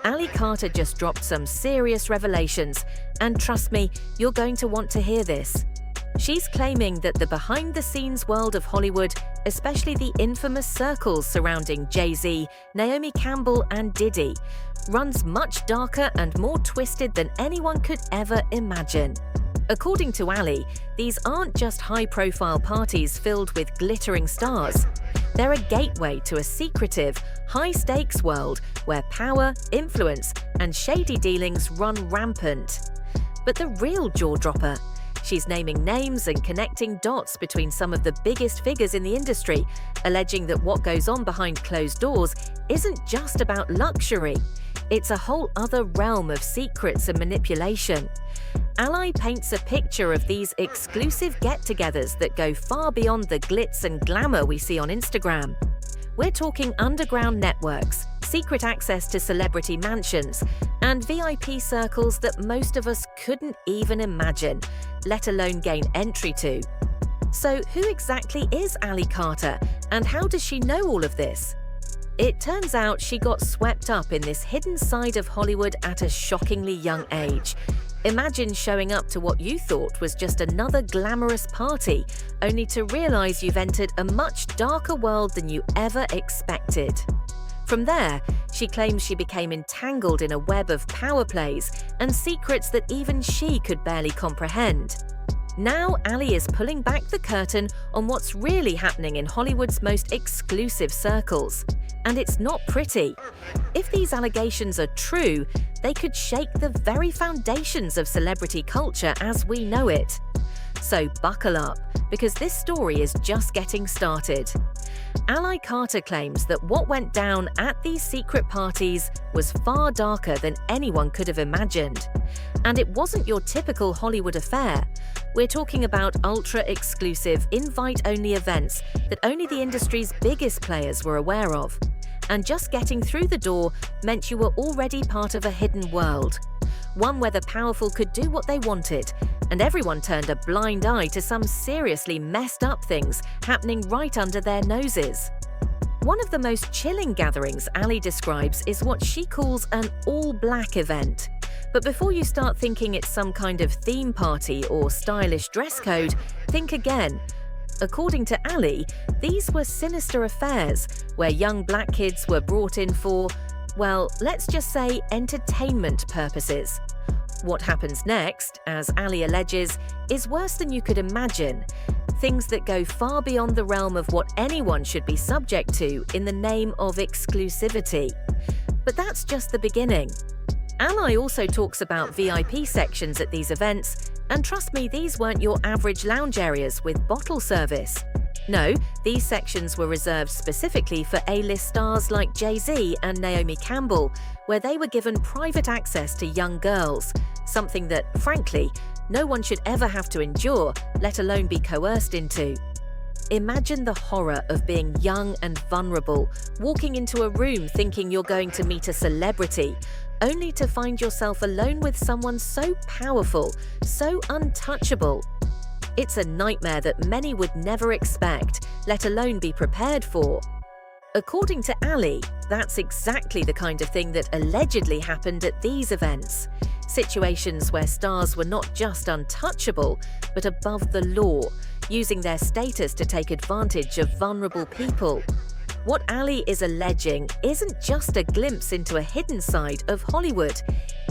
Ali Carter just dropped some serious revelations, and trust me, you're going to want to hear this. She's claiming that the behind-the-scenes world of Hollywood, especially the infamous circles surrounding Jay-Z, Naomi Campbell, and Diddy, runs much darker and more twisted than anyone could ever imagine. According to Ali, these aren't just high-profile parties filled with glittering stars. They're a gateway to a secretive, high-stakes world where power, influence, and shady dealings run rampant. But the real jaw-dropper, she's naming names and connecting dots between some of the biggest figures in the industry, alleging that what goes on behind closed doors isn't just about luxury. It's a whole other realm of secrets and manipulation. Ali paints a picture of these exclusive get-togethers that go far beyond the glitz and glamour we see on Instagram. We're talking underground networks, secret access to celebrity mansions, and VIP circles that most of us couldn't even imagine, let alone gain entry to. So who exactly is Ali Carter, and how does she know all of this? It turns out she got swept up in this hidden side of Hollywood at a shockingly young age. Imagine showing up to what you thought was just another glamorous party, only to realize you've entered a much darker world than you ever expected. From there, she claims she became entangled in a web of power plays and secrets that even she could barely comprehend. Now, Ali is pulling back the curtain on what's really happening in Hollywood's most exclusive circles. And it's not pretty. If these allegations are true, they could shake the very foundations of celebrity culture as we know it. So buckle up, because this story is just getting started. Ali Carter claims that what went down at these secret parties was far darker than anyone could have imagined. And it wasn't your typical Hollywood affair. We're talking about ultra-exclusive, invite-only events that only the industry's biggest players were aware of. And just getting through the door meant you were already part of a hidden world. One where the powerful could do what they wanted, and everyone turned a blind eye to some seriously messed up things happening right under their noses. One of the most chilling gatherings Ali describes is what she calls an all-black event. But before you start thinking it's some kind of theme party or stylish dress code, think again. According to Ali, these were sinister affairs where young black kids were brought in for, well, let's just say entertainment purposes. What happens next, as Ali alleges, is worse than you could imagine. Things that go far beyond the realm of what anyone should be subject to in the name of exclusivity. But that's just the beginning. Ali also talks about VIP sections at these events, and trust me, these weren't your average lounge areas with bottle service. No, these sections were reserved specifically for A-list stars like Jay-Z and Naomi Campbell, where they were given private access to young girls, something that, frankly, no one should ever have to endure, let alone be coerced into. Imagine the horror of being young and vulnerable, walking into a room thinking you're going to meet a celebrity, only to find yourself alone with someone so powerful, so untouchable. It's a nightmare that many would never expect, let alone be prepared for. According to Ali, that's exactly the kind of thing that allegedly happened at these events. Situations where stars were not just untouchable, but above the law, using their status to take advantage of vulnerable people. What Ali is alleging isn't just a glimpse into a hidden side of Hollywood.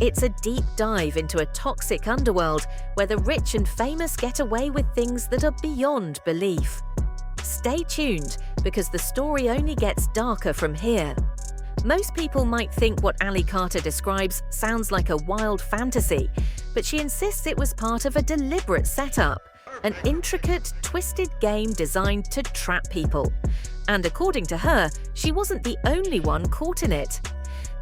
It's a deep dive into a toxic underworld where the rich and famous get away with things that are beyond belief. Stay tuned, because the story only gets darker from here. Most people might think what Ali Carter describes sounds like a wild fantasy, but she insists it was part of a deliberate setup, an intricate, twisted game designed to trap people. And according to her, she wasn't the only one caught in it.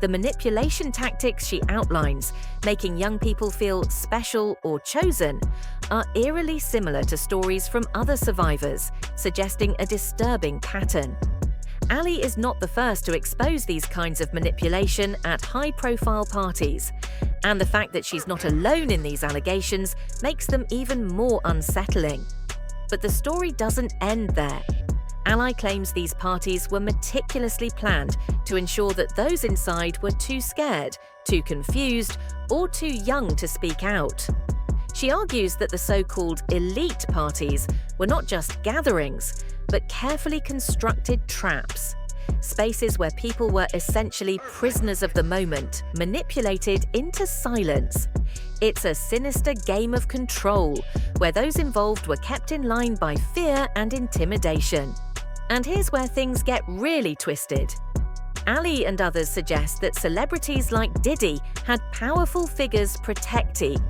The manipulation tactics she outlines, making young people feel special or chosen, are eerily similar to stories from other survivors, suggesting a disturbing pattern. Ali is not the first to expose these kinds of manipulation at high-profile parties, and the fact that she's not alone in these allegations makes them even more unsettling. But the story doesn't end there. Ally claims these parties were meticulously planned to ensure that those inside were too scared, too confused, or too young to speak out. She argues that the so-called elite parties were not just gatherings, but carefully constructed traps. Spaces where people were essentially prisoners of the moment, manipulated into silence. It's a sinister game of control, where those involved were kept in line by fear and intimidation. And here's where things get really twisted. Ali and others suggest that celebrities like Diddy had powerful figures protectee,